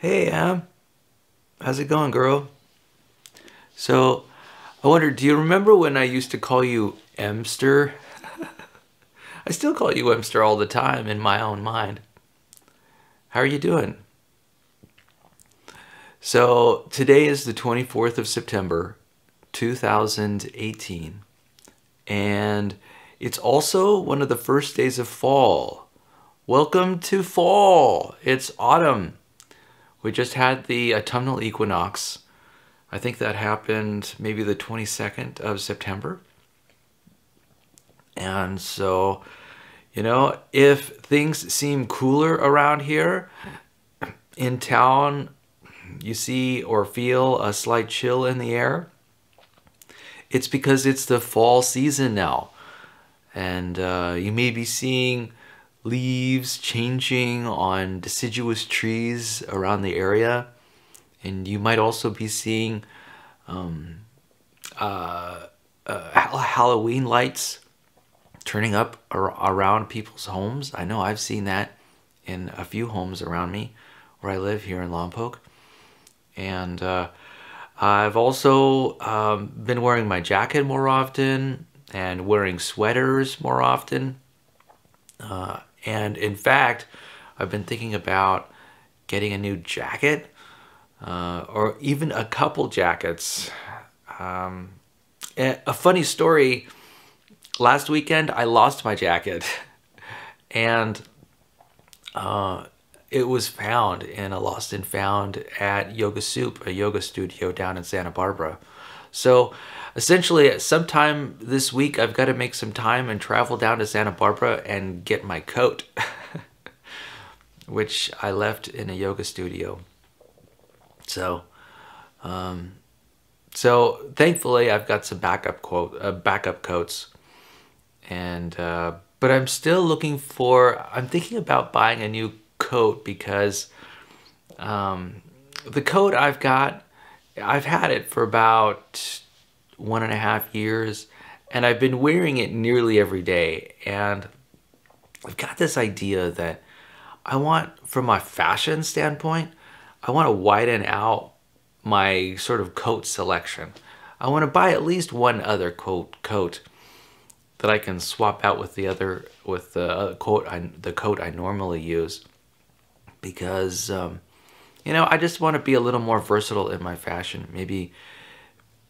Hey, Am. How's it going, girl? So, I wonder, do you remember when I used to call you Emster? I still call you Emster all the time in my own mind. How are you doing? So, today is the 24th of September, 2018, and it's also one of the first days of fall. Welcome to fall! It's autumn. We just had the autumnal equinox. I think that happened maybe the 22nd of September. And so, if things seem cooler around here, in town, you see or feel a slight chill in the air, it's because it's the fall season now. And you may be seeing leaves changing on deciduous trees around the area. And you might also be seeing Halloween lights turning up around people's homes. I know I've seen that in a few homes around me where I live here in Lompoc. And I've also been wearing my jacket more often and wearing sweaters more often. And in fact, I've been thinking about getting a new jacket or even a couple jackets. A funny story, last weekend I lost my jacket and it was found in a lost and found at Yoga Soup, a yoga studio down in Santa Barbara. So essentially sometime this week I've got to make some time and travel down to Santa Barbara and get my coat, which I left in a yoga studio. So, thankfully I've got some backup coats, and but I'm still looking for. I'm thinking about buying a new coat because the coat I've got, I've had it for about 1.5 years, and I've been wearing it nearly every day, and I've got this idea that I want, from my fashion standpoint, I want to widen out my sort of coat selection. I want to buy at least one other coat that I can swap out with the coat I normally use, because I just want to be a little more versatile in my fashion, maybe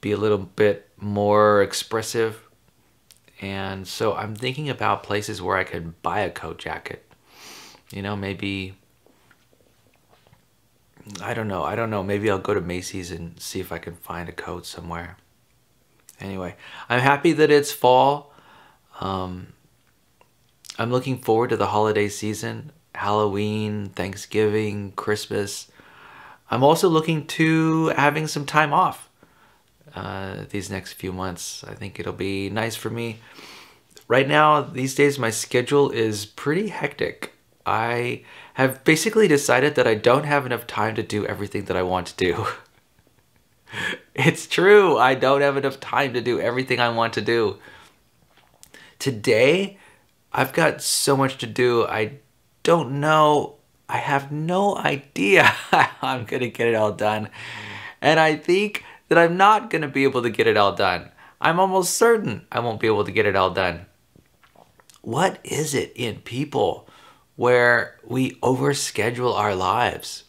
be a little bit more expressive. And so I'm thinking about places where I could buy a coat jacket. Maybe I don't know. Maybe I'll go to Macy's and see if I can find a coat somewhere. Anyway, I'm happy that it's fall. I'm looking forward to the holiday season, Halloween, Thanksgiving, Christmas. I'm also looking to having some time off these next few months. I think it'll be nice for me. Right now, these days, my schedule is pretty hectic. I have basically decided that I don't have enough time to do everything that I want to do. It's true. I don't have enough time to do everything I want to do. Today, I've got so much to do. I don't know. I have no idea how I'm going to get it all done. And I think that I'm not going to be able to get it all done. I'm almost certain I won't be able to get it all done. What is it in people where we overschedule our lives?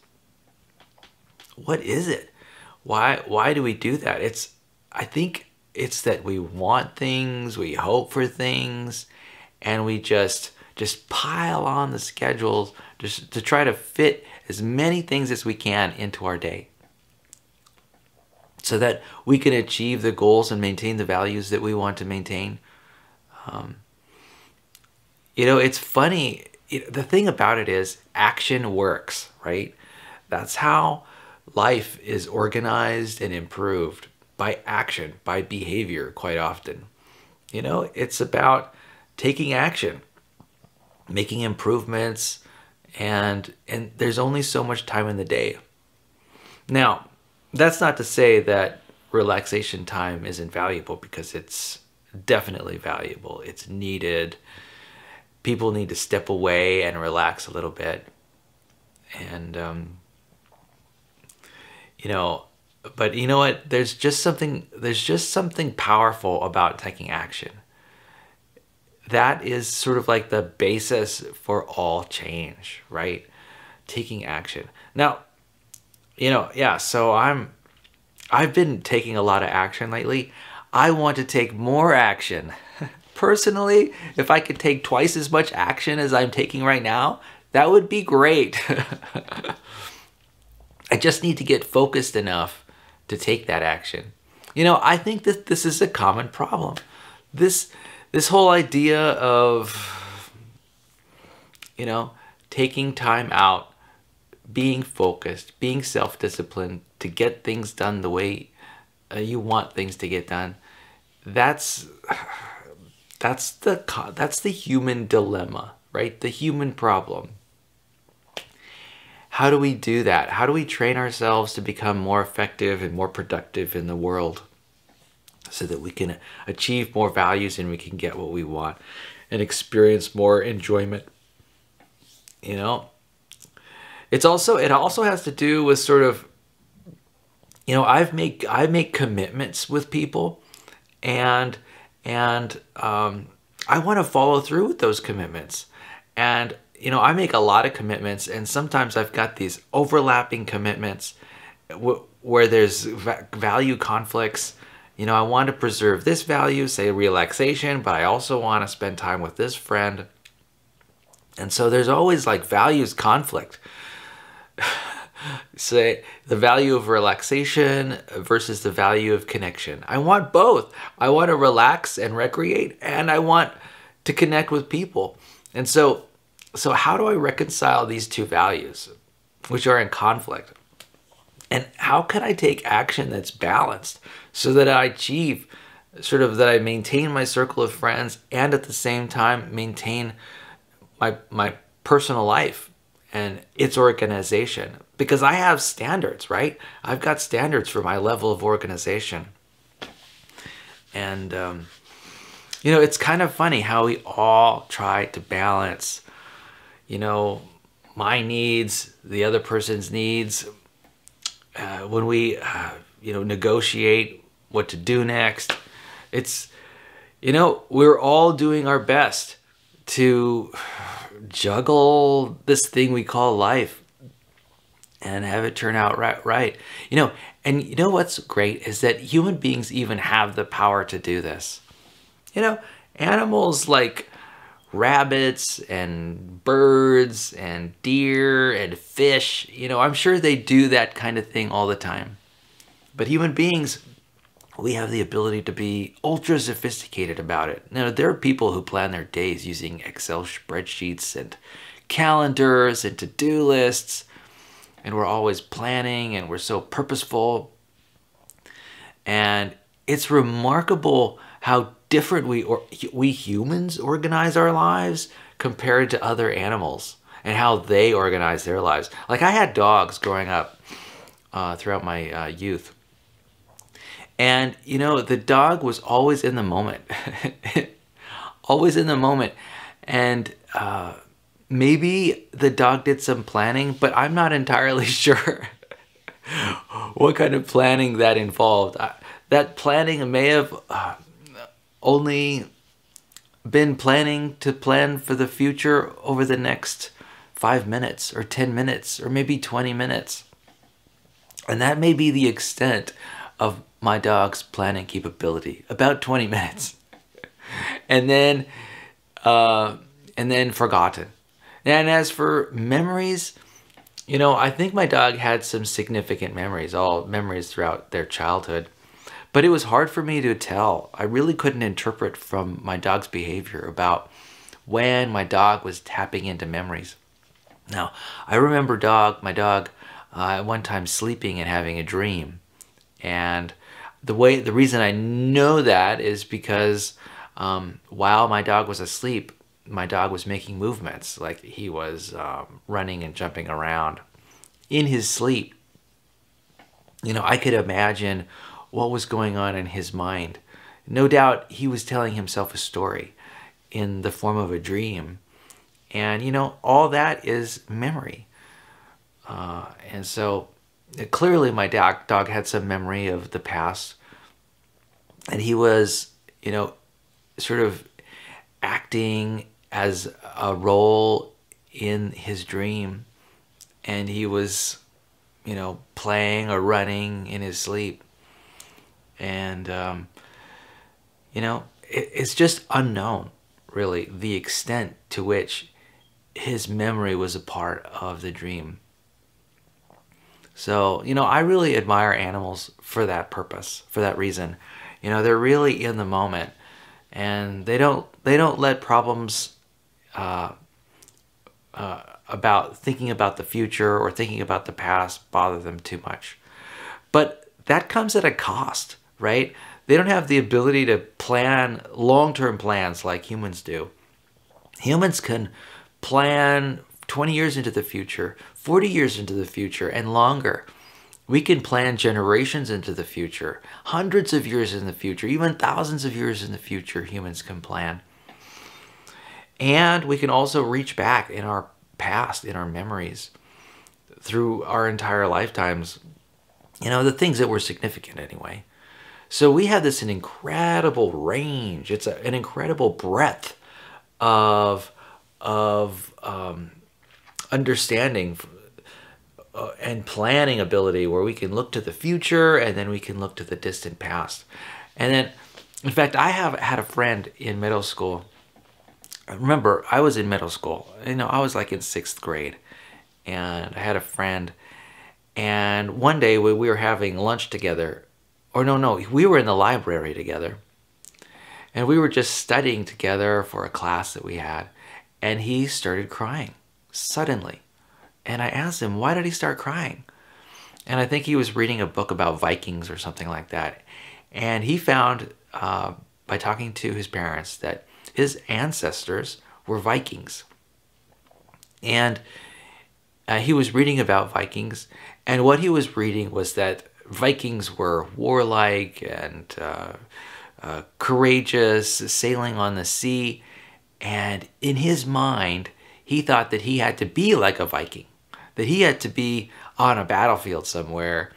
What is it? Why do we do that? I think it's that we want things, we hope for things, and we just pile on the schedules just to try to fit as many things as we can into our day, so that we can achieve the goals and maintain the values that we want to maintain. It's funny. The thing about it is action works, right? That's how life is organized and improved, by action, by behavior quite often. It's about taking action, making improvements, and there's only so much time in the day. Now, that's not to say that relaxation time isn't valuable, because it's definitely valuable. It's needed. People need to step away and relax a little bit. And you know, but you know what? There's just something powerful about taking action. That is sort of like the basis for all change, right? Taking action. Now, yeah, so I've been taking a lot of action lately. I want to take more action. Personally, if I could take twice as much action as I'm taking right now, that would be great. I just need to get focused enough to take that action. I think that this is a common problem. This whole idea of, taking time out, being focused, being self-disciplined to get things done the way you want things to get done. That's the human dilemma, right? The human problem. How do we do that? How do we train ourselves to become more effective and more productive in the world so that we can achieve more values and we can get what we want and experience more enjoyment? It also has to do with sort of, I make commitments with people, and I want to follow through with those commitments. And I make a lot of commitments, and sometimes I've got these overlapping commitments where there's value conflicts. I want to preserve this value, say relaxation, but I also want to spend time with this friend. And so there's always like values conflict. Say the value of relaxation versus the value of connection. I want both. I want to relax and recreate, and I want to connect with people. And so how do I reconcile these two values, which are in conflict? And how can I take action that's balanced so that I achieve that I maintain my circle of friends and at the same time maintain my personal life and its organization? Because I have standards, right? I've got standards for my level of organization. And, it's kind of funny how we all try to balance, my needs, the other person's needs, when we, negotiate what to do next. It's, we're all doing our best to juggle this thing we call life and have it turn out right. And what's great is that human beings even have the power to do this. Animals like rabbits and birds and deer and fish, I'm sure they do that kind of thing all the time. But human beings, we have the ability to be ultra sophisticated about it. Now, there are people who plan their days using Excel spreadsheets and calendars and to-do lists, and we're always planning and we're so purposeful. And it's remarkable how different we humans organize our lives compared to other animals and how they organize their lives. Like I had dogs growing up throughout my youth. And, the dog was always in the moment. Always in the moment. And maybe the dog did some planning, but I'm not entirely sure what kind of planning that involved. That planning may have only been planning to plan for the future over the next 5 minutes or 10 minutes or maybe 20 minutes. And that may be the extent of my dog's planning capability, about 20 minutes. And then forgotten. And as for memories, I think my dog had some significant memories, all memories throughout their childhood. But it was hard for me to tell. I really couldn't interpret from my dog's behavior about when my dog was tapping into memories. Now, I remember my dog at one time sleeping and having a dream. And the reason I know that is because while my dog was asleep, my dog was making movements, like he was running and jumping around in his sleep. I could imagine what was going on in his mind. No doubt he was telling himself a story in the form of a dream. And, all that is memory. And so, clearly my dog had some memory of the past, and he was, you know, sort of acting as a role in his dream, and he was, you know, playing or running in his sleep. And you know, it's just unknown, really, the extent to which his memory was a part of the dream. So, you know, I really admire animals for that purpose, for that reason. You know, they're really in the moment, and they don't let problems about thinking about the future or thinking about the past bother them too much. But that comes at a cost, right? They don't have the ability to plan long-term plans like humans do. Humans can plan 20 years into the future, 40 years into the future, and longer. We can plan generations into the future, hundreds of years in the future, even thousands of years in the future, humans can plan. And we can also reach back in our past, in our memories, through our entire lifetimes, you know, the things that were significant anyway. So we have this an incredible range. It's an incredible breadth of understanding and planning ability, where we can look to the future and then we can look to the distant past. And then, in fact, I have had a friend in middle school. Remember, I was in middle school. You know, I was like in 6th grade, and I had a friend. And one day we were having lunch together, or no, we were in the library together, and we were just studying together for a class that we had. And he started crying suddenly. And I asked him, why did he start crying? And I think he was reading a book about Vikings or something like that. And he found, by talking to his parents, that his ancestors were Vikings. And he was reading about Vikings. And what he was reading was that Vikings were warlike and courageous, sailing on the sea. And in his mind, he thought that he had to be like a Viking, that he had to be on a battlefield somewhere,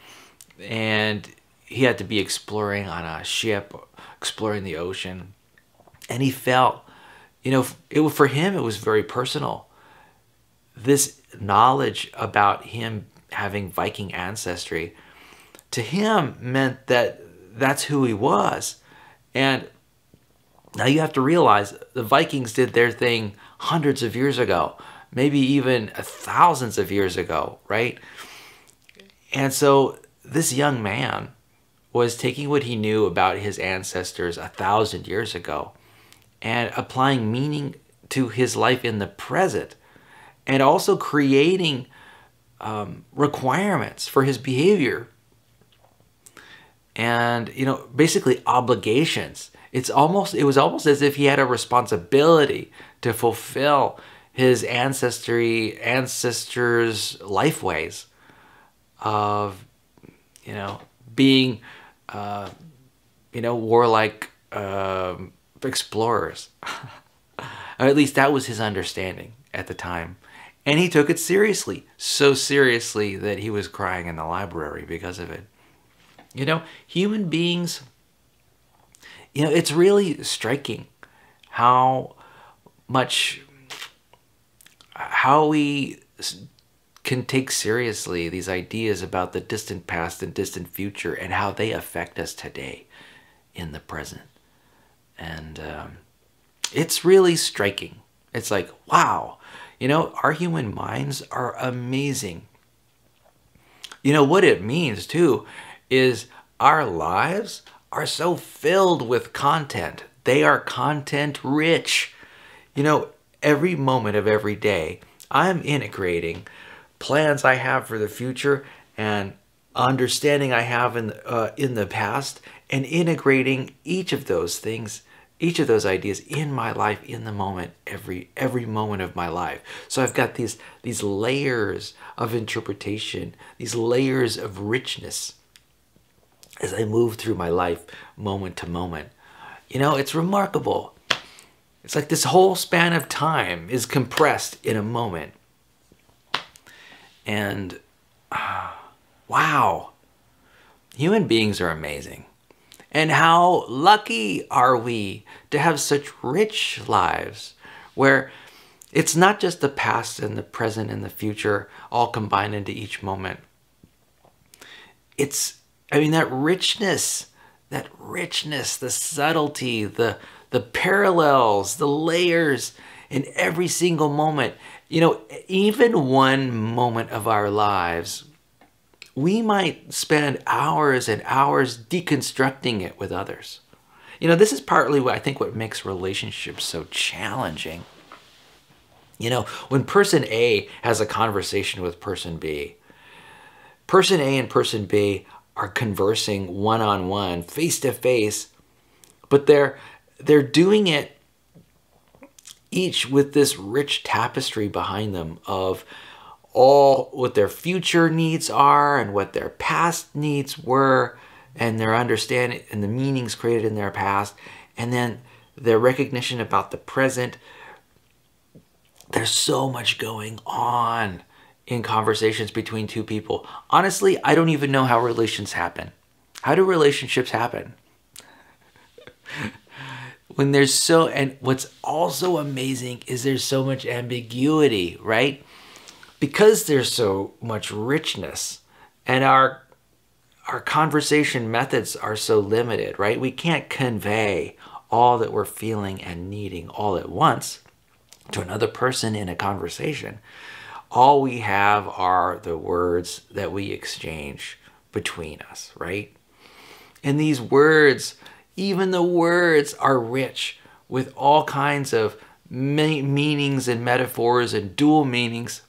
and he had to be exploring on a ship, exploring the ocean. And he felt, you know, for him, it was very personal. This knowledge about him having Viking ancestry, to him, meant that that's who he was. And now you have to realize the Vikings did their thing hundreds of years ago, maybe even thousands of years ago, right? And so this young man was taking what he knew about his ancestors 1,000 years ago and applying meaning to his life in the present, and also creating requirements for his behavior, and, you know, basically obligations. It was almost as if he had a responsibility to fulfill his ancestors' life ways of, you know, being, you know, warlike explorers. Or at least that was his understanding at the time. And he took it seriously, so seriously that he was crying in the library because of it. You know, human beings, you know, it's really striking how we can take seriously these ideas about the distant past and distant future, and how they affect us today in the present. And it's really striking. It's like, wow, you know, our human minds are amazing. You know, what it means too is our lives are so filled with content. They are content rich. You know, every moment of every day, I'm integrating plans I have for the future and understanding I have in the past, and integrating each of those things, each of those ideas in my life, in the moment, every moment of my life. So I've got these layers of interpretation, these layers of richness as I move through my life moment to moment. You know, it's remarkable. It's like this whole span of time is compressed in a moment. And wow, human beings are amazing. And how lucky are we to have such rich lives where it's not just the past and the present and the future all combined into each moment. It's, I mean, that richness, the subtlety, the parallels, the layers in every single moment. You know, even one moment of our lives, we might spend hours and hours deconstructing it with others. You know, this is partly what I think what makes relationships so challenging. You know, when person A has a conversation with person B, person A and person B are conversing one-on-one, face-to-face, but they're doing it each with this rich tapestry behind them of all what their future needs are and what their past needs were and their understanding and the meanings created in their past, and then their recognition about the present. There's so much going on in conversations between two people. Honestly, I don't even know how relations happen. How do relationships happen? When there's so, and what's also amazing is there's so much ambiguity, right? Because there's so much richness and our conversation methods are so limited, right? We can't convey all that we're feeling and needing all at once to another person in a conversation. All we have are the words that we exchange between us, right? And these words, even the words are rich with all kinds of meanings and metaphors and dual meanings.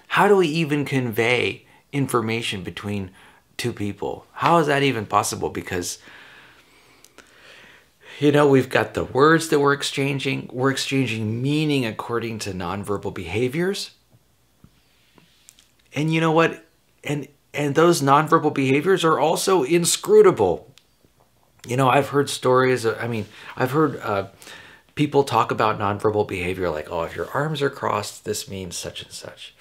How do we even convey information between two people? How is that even possible? Because, you know, we've got the words that we're exchanging. We're exchanging meaning according to nonverbal behaviors. And you know what? And those nonverbal behaviors are also inscrutable. You know, I've heard stories, I've heard people talk about nonverbal behavior like, oh, if your arms are crossed, this means such and such.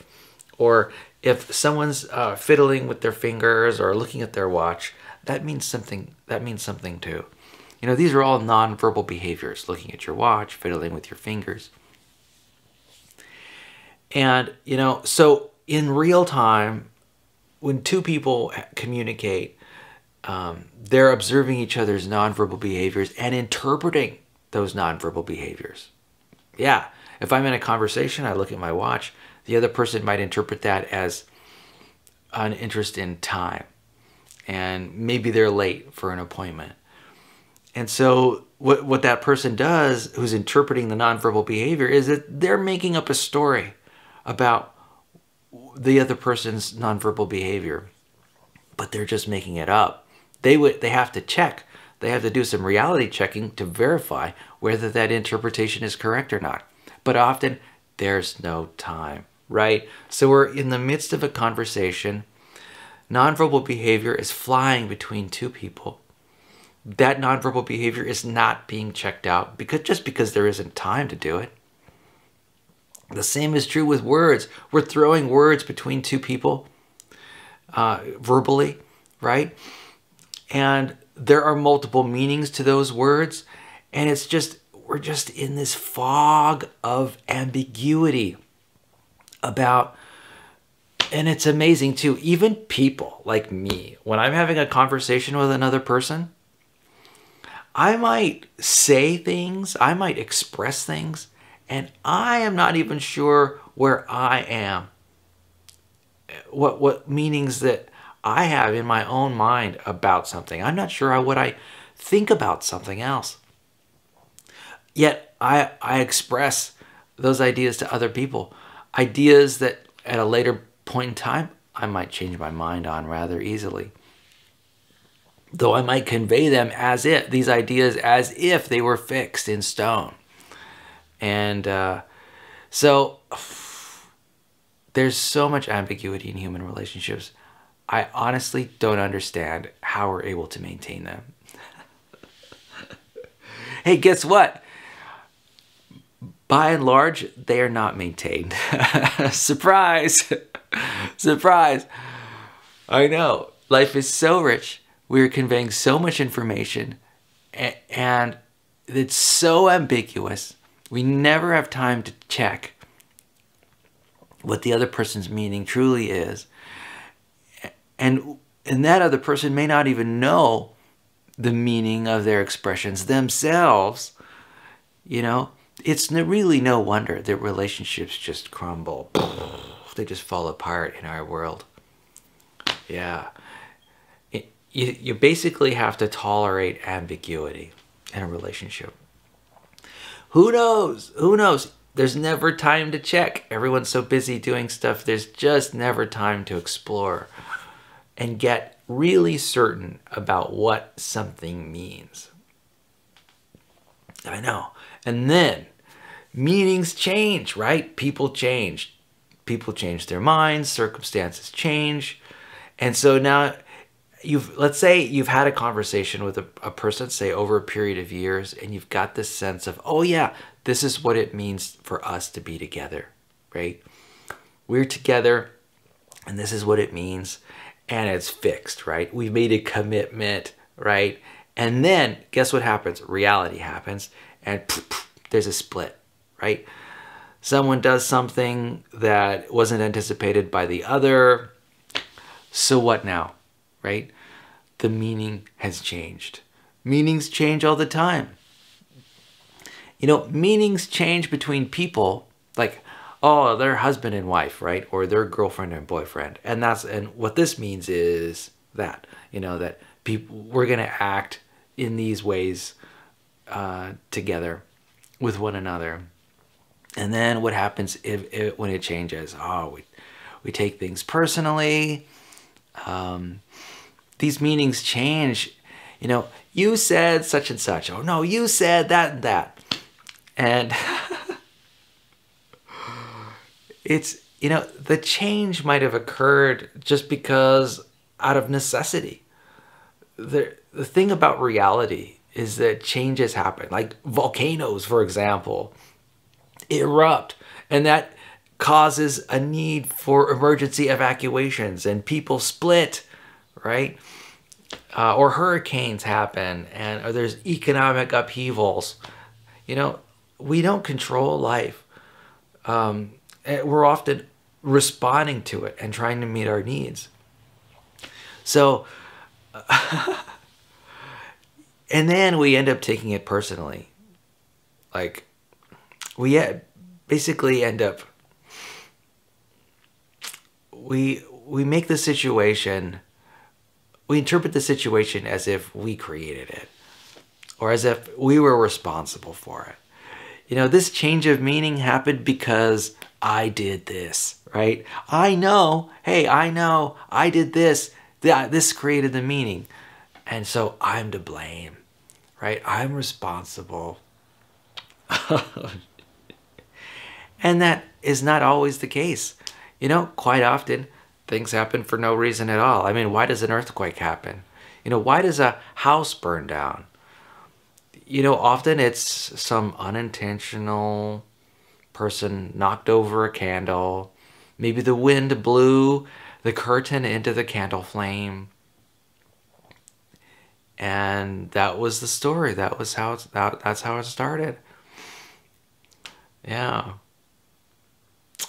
Or if someone's fiddling with their fingers or looking at their watch, that means something too. You know, these are all nonverbal behaviors, looking at your watch, fiddling with your fingers. And, you know, so in real time, when two people communicate, they're observing each other's nonverbal behaviors and interpreting those nonverbal behaviors. Yeah, if I'm in a conversation, I look at my watch, the other person might interpret that as an interest in time. And maybe they're late for an appointment. And so what that person does, who's interpreting the nonverbal behavior, is that they're making up a story about the other person's nonverbal behavior. But they're just making it up. They have to check. They have to do some reality checking to verify whether that interpretation is correct or not. But often there's no time, right? So we're in the midst of a conversation. Nonverbal behavior is flying between two people. That nonverbal behavior is not being checked out because there isn't time to do it. The same is true with words. We're throwing words between two people verbally, right? And there are multiple meanings to those words. And we're just in this fog of ambiguity about, and it's amazing too, even people like me, when I'm having a conversation with another person, I might say things, I might express things, and I am not even sure where I am. What meanings that I have in my own mind about something. I'm not sure what I think about something else. Yet I express those ideas to other people. Ideas that at a later point in time, I might change my mind on rather easily. Though I might convey them these ideas as if they were fixed in stone. And so there's so much ambiguity in human relationships. I honestly don't understand how we're able to maintain them. Hey, guess what? By and large, they are not maintained. Surprise! Surprise! I know. Life is so rich. We're conveying so much information, and it's so ambiguous. We never have time to check what the other person's meaning truly is. And that other person may not even know the meaning of their expressions themselves. You know, it's really no wonder that relationships just crumble. They just fall apart in our world. Yeah. You basically have to tolerate ambiguity in a relationship. Who knows? Who knows? There's never time to check. Everyone's so busy doing stuff. There's just never time to explore and get really certain about what something means. I know. And then meanings change, right? People change. People change their minds. Circumstances change. And so now let's say you've had a conversation with a person, say over a period of years, and you've got this sense of, oh yeah, this is what it means for us to be together, right? We're together and this is what it means, and it's fixed, right? We've made a commitment, right? And then guess what happens? Reality happens, and there's a split, right? Someone does something that wasn't anticipated by the other. So what now? Right? The meaning has changed. Meanings change all the time. You know, meanings change between people, like, oh, they're husband and wife, right? Or they're girlfriend and boyfriend. And what this means is that, you know, that we're going to act in these ways together with one another. And then what happens when it changes? Oh, we take things personally. These meanings change. You know, you said such and such. Oh no, you said that and that. And it's, you know, the change might have occurred just because out of necessity. The thing about reality is that changes happen. Like volcanoes, for example, erupt, and that causes a need for emergency evacuations, and people split, right? Or hurricanes happen, or there's economic upheavals. You know, we don't control life. We're often responding to it and trying to meet our needs. So, and then we end up taking it personally. Like, we basically end up, we make the situation, we interpret the situation as if we created it, or as if we were responsible for it. You know, this change of meaning happened because I did this, right? I know, hey, I know, I did this. This created the meaning. And so I'm to blame, right? I'm responsible. And that is not always the case. You know, quite often things happen for no reason at all. I mean, why does an earthquake happen? You know, why does a house burn down? You know, often it's some unintentional person knocked over a candle. Maybe the wind blew the curtain into the candle flame. And that was the story. That's how it started. Yeah.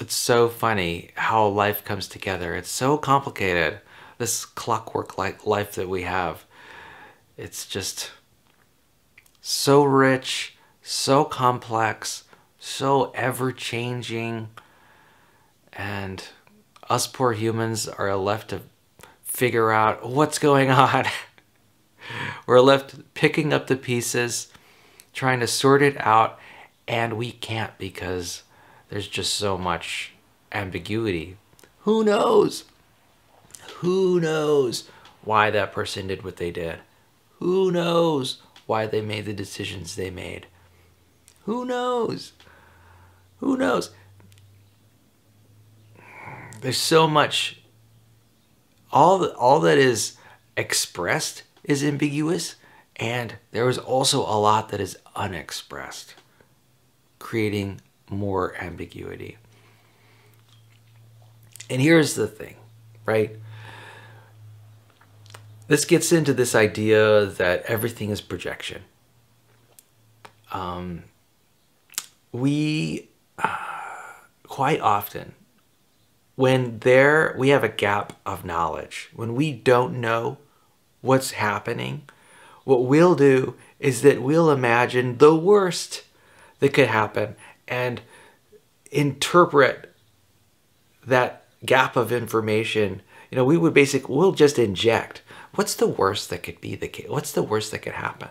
It's so funny how life comes together. It's so complicated. This clockwork-like life that we have. It's just so rich, so complex, so ever-changing. And us poor humans are left to figure out what's going on. We're left picking up the pieces, trying to sort it out, and we can't because there's just so much ambiguity. Who knows? Who knows why that person did what they did? Who knows why they made the decisions they made? Who knows? Who knows? There's so much. All that is expressed is ambiguous, and there is also a lot that is unexpressed, creating more ambiguity. And here's the thing, right? This gets into this idea that everything is projection. We quite often, when we have a gap of knowledge, when we don't know what's happening, what we'll do is that we'll imagine the worst that could happen and interpret that gap of information. You know, we'll just inject. What's the worst that could be the case? What's the worst that could happen?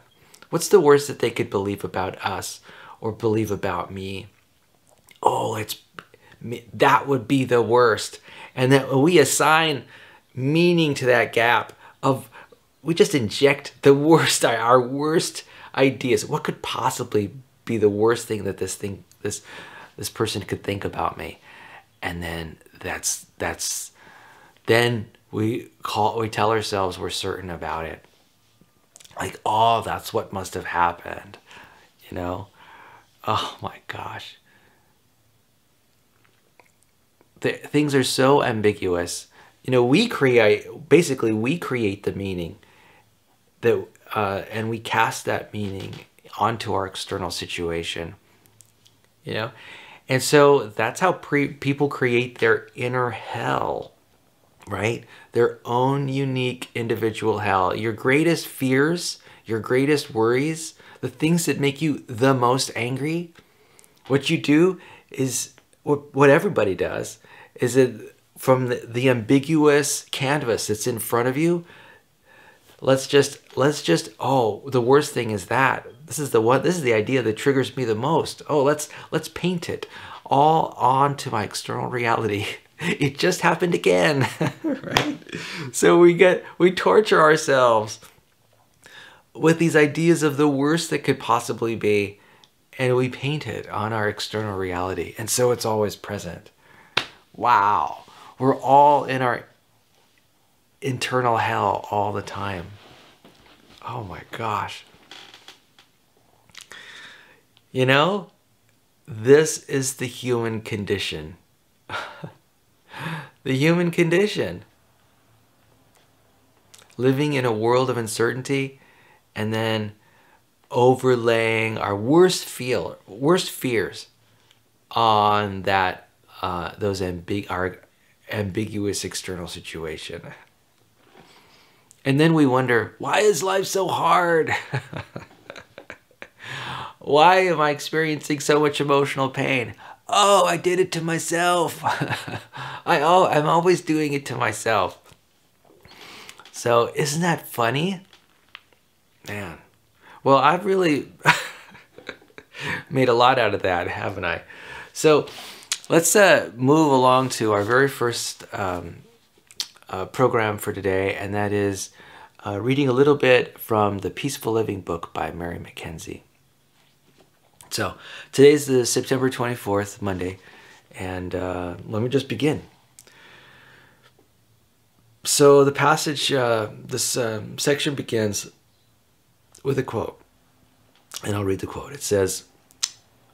What's the worst that they could believe about us or believe about me? Oh, that would be the worst. And that we assign meaning to that gap we just inject the worst, our worst ideas. What could possibly be the worst thing that this person could think about me? And then then we tell ourselves we're certain about it. Like, oh, that's what must have happened, you know? Oh my gosh. Things are so ambiguous. You know, we create the meaning that, and we cast that meaning onto our external situation, you know? And so that's how people create their inner hell, right? Their own unique individual hell. Your greatest fears, your greatest worries, the things that make you the most angry, what you do is what everybody does, is that from the ambiguous canvas that's in front of you, let's just, oh, the worst thing is that. This is the idea that triggers me the most. Oh, let's paint it all onto my external reality. It just happened again, right? So we torture ourselves with these ideas of the worst that could possibly be, and we paint it on our external reality. And so it's always present. Wow. We're all in our internal hell all the time. Oh my gosh. You know, this is the human condition. The human condition. Living in a world of uncertainty and then overlaying our worst fears on that our ambiguous external situation. And then we wonder, why is life so hard? Why am I experiencing so much emotional pain? Oh, I did it to myself. I'm always doing it to myself. So isn't that funny? Man. Well, I've really made a lot out of that, haven't I? So let's move along to our very first program for today, and that is reading a little bit from the Peaceful Living book by Mary Mackenzie. So today's the September 24th, Monday, and let me just begin. So the passage, this section begins with a quote, and I'll read the quote. It says,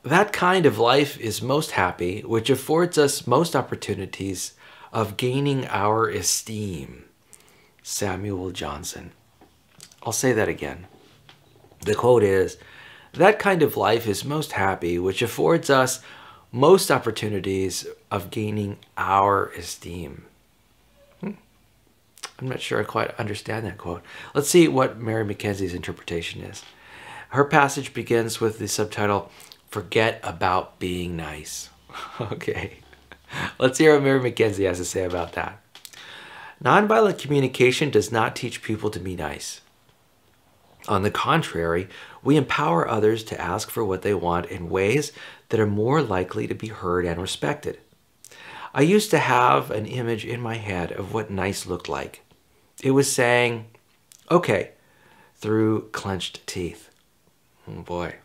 "That kind of life is most happy, which affords us most opportunities of gaining our esteem." Samuel Johnson. I'll say that again. The quote is, "That kind of life is most happy, which affords us most opportunities of gaining our esteem." I'm not sure I quite understand that quote. Let's see what Mary Mackenzie's interpretation is. Her passage begins with the subtitle, "Forget About Being Nice." Okay, let's hear what Mary Mackenzie has to say about that. "Nonviolent communication does not teach people to be nice. On the contrary, we empower others to ask for what they want in ways that are more likely to be heard and respected. I used to have an image in my head of what nice looked like. It was saying, 'Okay,' through clenched teeth." Oh boy.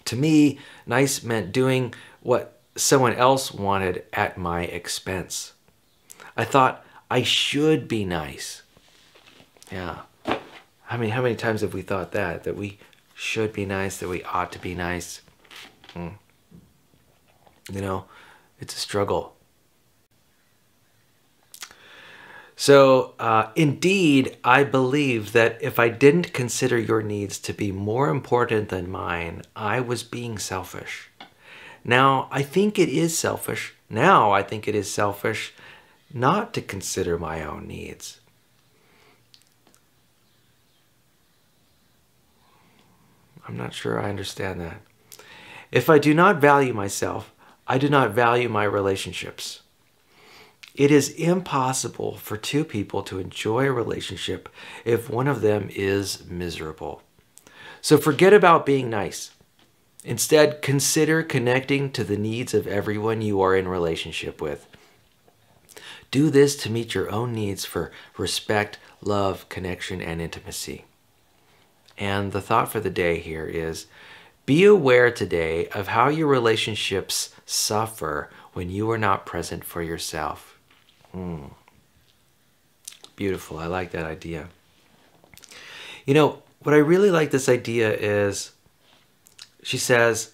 To me, nice meant doing what someone else wanted at my expense. I thought I should be nice. Yeah. How many times have we thought that we should be nice, that we ought to be nice? You know, it's a struggle. So, indeed, I believe that if I didn't consider your needs to be more important than mine, I was being selfish. Now, I think it is selfish. Now, I think it is selfish not to consider my own needs. I'm not sure I understand that. If I do not value myself, I do not value my relationships. It is impossible for two people to enjoy a relationship if one of them is miserable. So forget about being nice. Instead, consider connecting to the needs of everyone you are in relationship with. Do this to meet your own needs for respect, love, connection, and intimacy. And the thought for the day here is, be aware today of how your relationships suffer when you are not present for yourself. Beautiful. I like that idea. You know, what I really like this idea is, she says,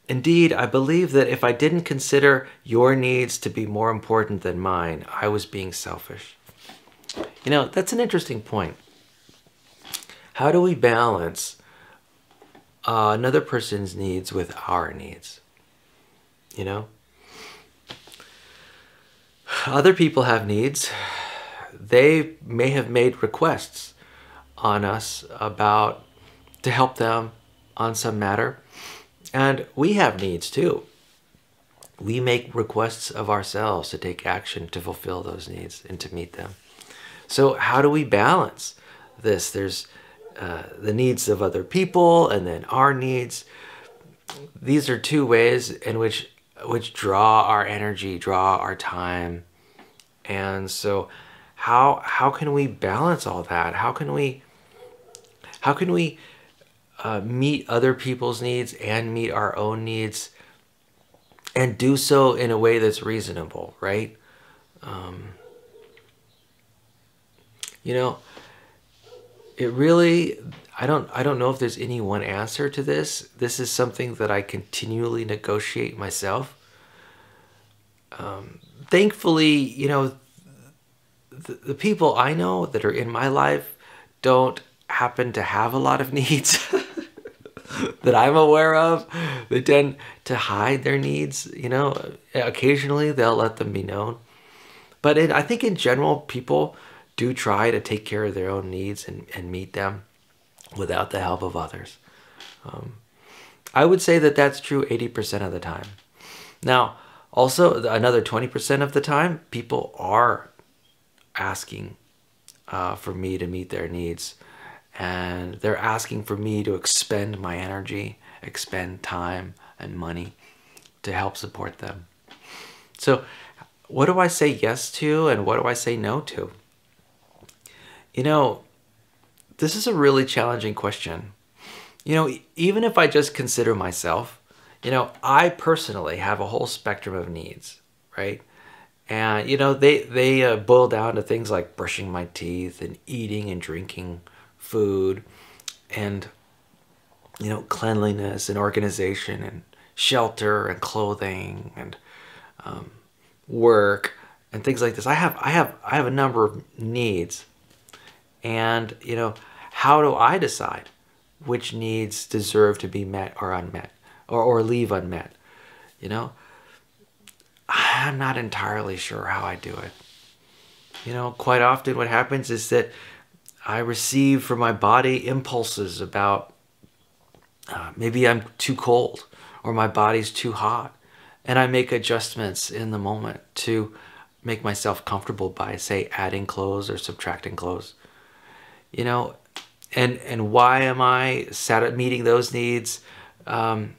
indeed, I believe that if I didn't consider your needs to be more important than mine, I was being selfish. You know, that's an interesting point. How do we balance another person's needs with our needs? You know? Other people have needs. They may have made requests on us to help them on some matter. And we have needs too. We make requests of ourselves to take action to fulfill those needs and to meet them. So how do we balance this? There's the needs of other people and then our needs. These are two ways in which draw our energy, draw our time. And so how can we balance all that? How can we meet other people's needs and meet our own needs and do so in a way that's reasonable, right? You know, it really, I don't know if there's any one answer to this. This is something that I continually negotiate myself. Thankfully, you know, the people I know that are in my life don't happen to have a lot of needs that I'm aware of. They tend to hide their needs, you know. Occasionally they'll let them be known. But I think in general, people do try to take care of their own needs and meet them without the help of others. I would say that that's true 80% of the time. Now, also another 20% of the time, people are asking for me to meet their needs. And they're asking for me to expend my energy, expend time and money to help support them. So what do I say yes to and what do I say no to? You know, this is a really challenging question. You know, even if I just consider myself, you know, I personally have a whole spectrum of needs, right? And, you know, they boil down to things like brushing my teeth and eating and drinking food and, you know, cleanliness and organization and shelter and clothing and work and things like this. I have a number of needs. And, you know, how do I decide which needs deserve to be met or unmet or leave unmet? You know, I'm not entirely sure how I do it. You know, quite often what happens is that I receive from my body impulses about maybe I'm too cold or my body's too hot. And I make adjustments in the moment to make myself comfortable by, say, adding clothes or subtracting clothes. You know, and why am I meeting those needs and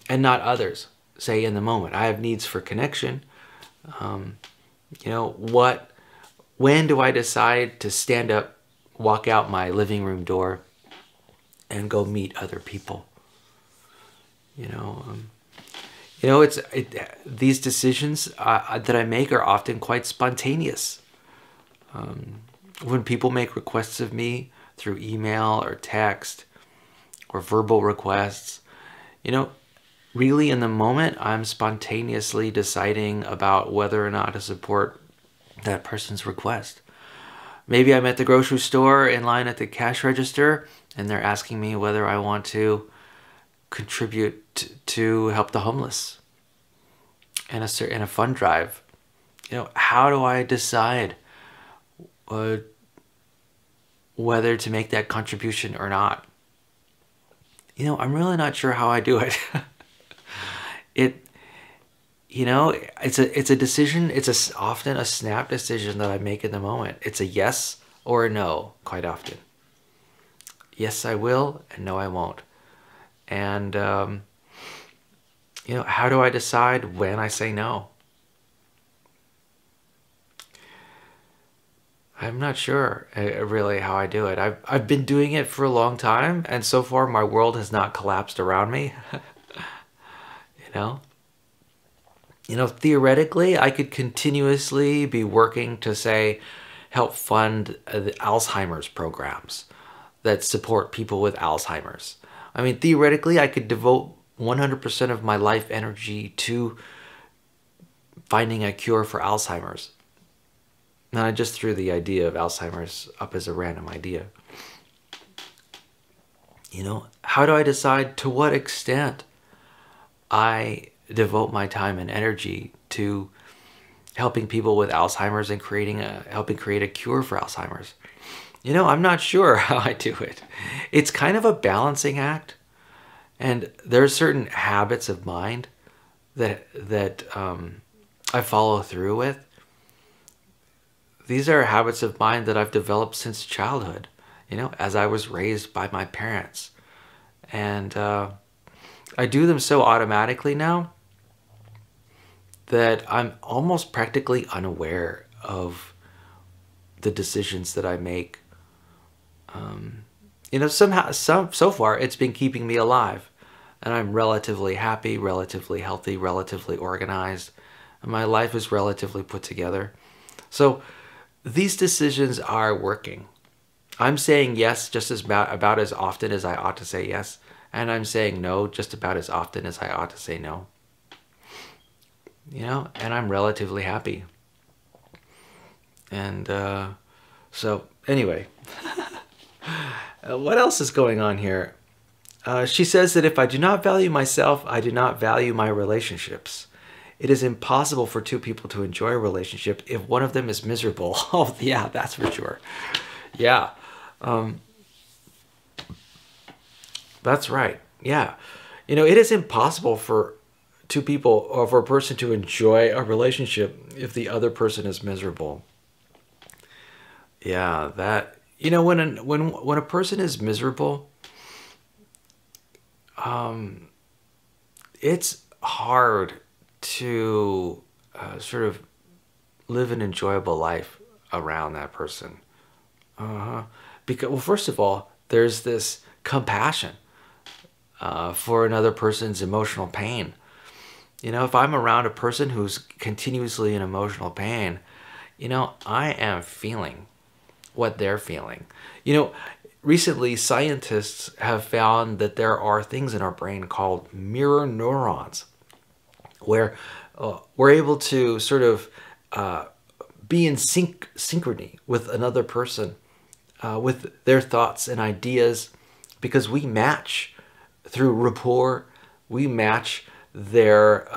not others, say, in the moment? I have needs for connection. You know, when do I decide to stand up, walk out my living room door and go meet other people? You know, these decisions that I make are often quite spontaneous. When people make requests of me through email or text or verbal requests, you know, really in the moment, I'm spontaneously deciding about whether or not to support that person's request. Maybe I'm at the grocery store in line at the cash register and they're asking me whether I want to contribute to help the homeless in a fund drive. How do I decide whether to make that contribution or not? I'm really not sure how I do it. It's a decision. It's often a snap decision that I make in the moment. It's a yes or a no quite often. Yes, I will, and no, I won't. And, how do I decide when I say no? I'm not sure really how I do it. I've been doing it for a long time, and so far my world has not collapsed around me. Theoretically, I could continuously be working to, say, help fund the Alzheimer's programs that support people with Alzheimer's. I mean, theoretically, I could devote 100% of my life energy to finding a cure for Alzheimer's. And I just threw the idea of Alzheimer's up as a random idea. How do I decide to what extent I devote my time and energy to helping people with Alzheimer's and helping create a cure for Alzheimer's? I'm not sure how I do it. It's kind of a balancing act, and there are certain habits of mind that I follow through with. These are habits of mind that I've developed since childhood, as I was raised by my parents. And I do them so automatically now that I'm almost practically unaware of the decisions that I make. So far it's been keeping me alive, and I'm relatively happy, relatively healthy, relatively organized, and my life is relatively put together. So these decisions are working. I'm saying yes just about as often as I ought to say yes, and I'm saying no just about as often as I ought to say no. And I'm relatively happy. And so anyway, what else is going on here? She says that if I do not value myself, I do not value my relationships. It is impossible for two people to enjoy a relationship if one of them is miserable. Oh, yeah, that's for sure. Yeah. That's right. Yeah. It is impossible for two people or for a person to enjoy a relationship if the other person is miserable. Yeah, that, when a person is miserable, it's hard to sort of live an enjoyable life around that person. Because, well, first of all, there's this compassion for another person's emotional pain. If I'm around a person who's continuously in emotional pain, I am feeling what they're feeling. Recently scientists have found that there are things in our brain called mirror neurons, where we're able to sort of be in synchrony with another person, with their thoughts and ideas, because we match through rapport, we match their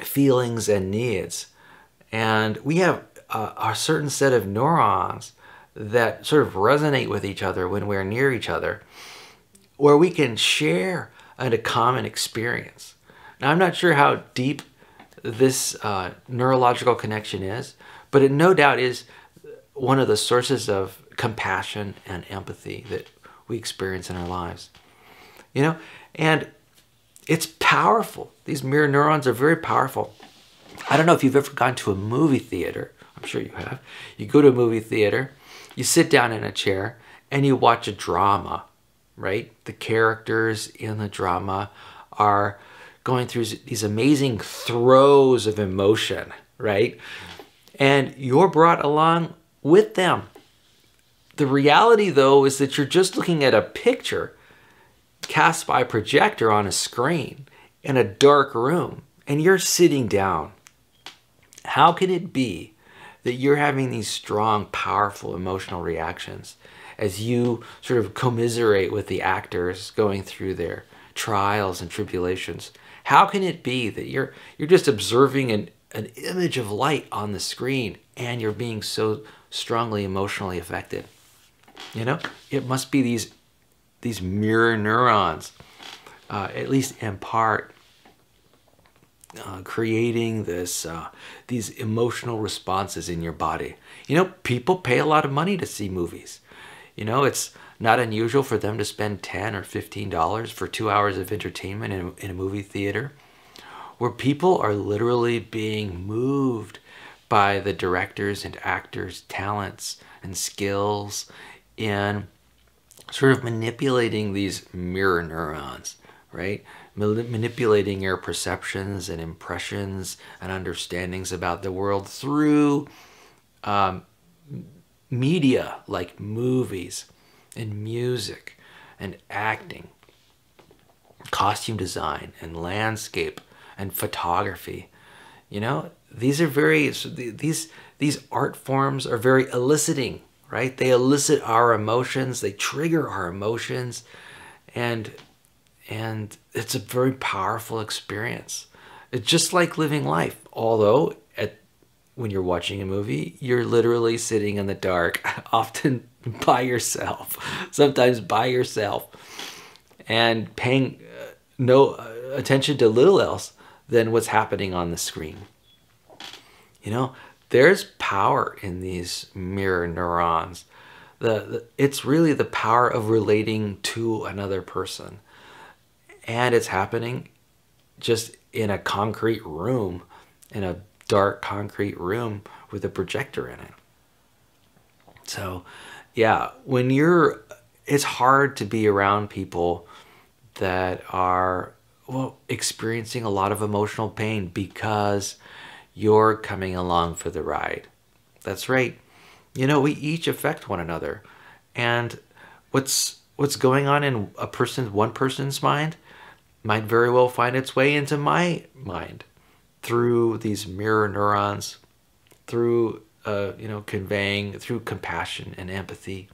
feelings and needs. And we have a certain set of neurons that sort of resonate with each other when we're near each other, where we can share a common experience. Now, I'm not sure how deep this neurological connection is, but it no doubt is one of the sources of compassion and empathy that we experience in our lives. And it's powerful. These mirror neurons are very powerful. I don't know if you've ever gone to a movie theater. I'm sure you have. You go to a movie theater, you sit down in a chair, and you watch a drama, right? The characters in the drama are going through these amazing throes of emotion, right? And you're brought along with them. The reality, though, is that you're just looking at a picture cast by a projector on a screen. in a dark room and you're sitting down, how can it be that you're having these strong, powerful emotional reactions as you sort of commiserate with the actors going through their trials and tribulations? How can it be that you're just observing an image of light on the screen and you're being so strongly emotionally affected? You know, it must be these mirror neurons, at least in part, creating these emotional responses in your body. You know, people pay a lot of money to see movies. You know, it's not unusual for them to spend $10 or $15 for 2 hours of entertainment in a movie theater, where people are literally being moved by the directors and actors' talents and skills in sort of manipulating these mirror neurons, right? Manipulating your perceptions and impressions and understandings about the world through media like movies and music and acting, costume design and landscape and photography. You know, these art forms are very eliciting, right? They elicit our emotions, they trigger our emotions, and it's a very powerful experience. It's just like living life, although when you're watching a movie, you're literally sitting in the dark, often by yourself, sometimes by yourself, and paying no attention to little else than what's happening on the screen. You know, there's power in these mirror neurons. It's really the power of relating to another person. And it's happening just in a concrete room, in a dark concrete room with a projector in it. So, yeah, it's hard to be around people that are, well, experiencing a lot of emotional pain because you're coming along for the ride. That's right. You know, we each affect one another. And what's going on in one person's mind might very well find its way into my mind through these mirror neurons, through conveying through compassion and empathy.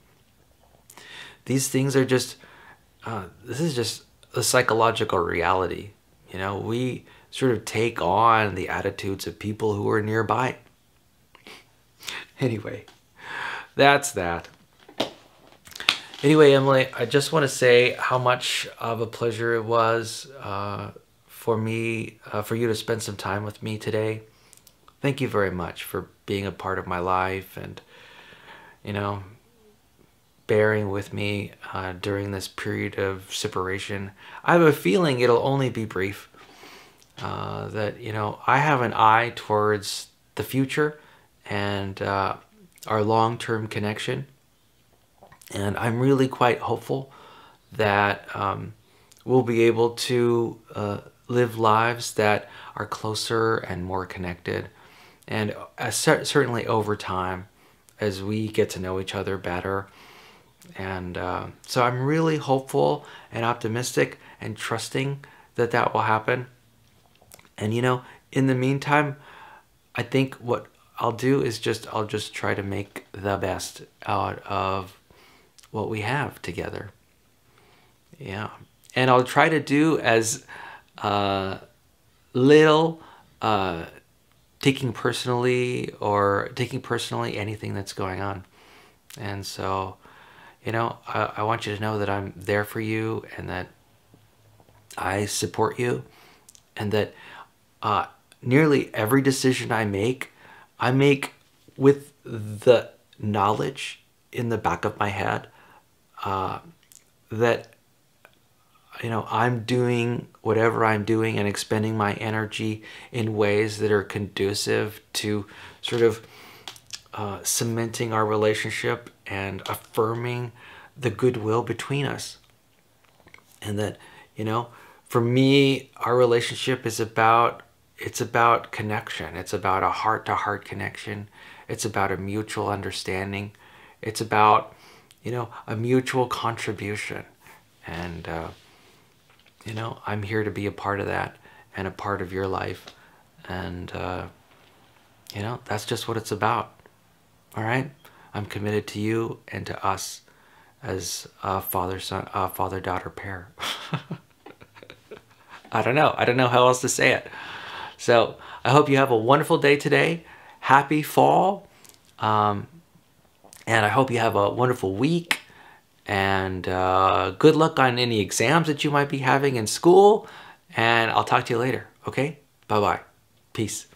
These things are just this is just a psychological reality. You know, we sort of take on the attitudes of people who are nearby. Anyway, that's that. Anyway, Emily, I just want to say how much of a pleasure it was for you to spend some time with me today. Thank you very much for being a part of my life and, you know, bearing with me during this period of separation. I have a feeling it'll only be brief. That, you know, I have an eye towards the future and our long-term connection. And I'm really quite hopeful that we'll be able to live lives that are closer and more connected. And certainly over time, as we get to know each other better. And so I'm really hopeful and optimistic and trusting that that will happen. And, you know, in the meantime, I think what I'll do is I'll just try to make the best out of what we have together. Yeah. And I'll try to do as little taking personally anything that's going on. And so, you know, I want you to know that I'm there for you and that I support you, and that nearly every decision I make with the knowledge in the back of my head that, you know, I'm doing whatever I'm doing and expending my energy in ways that are conducive to sort of cementing our relationship and affirming the goodwill between us. And that, you know, for me, our relationship is about connection. It's about a heart-to-heart connection. It's about a mutual understanding. It's about, you know, a mutual contribution. And you know, I'm here to be a part of that and a part of your life. And, you know, that's just what it's about. All right? I'm committed to you and to us as a father-son, father-daughter pair. I don't know. I don't know how else to say it. So I hope you have a wonderful day today. Happy fall. And I hope you have a wonderful week. And good luck on any exams that you might be having in school. And I'll talk to you later. Okay? Bye-bye. Peace.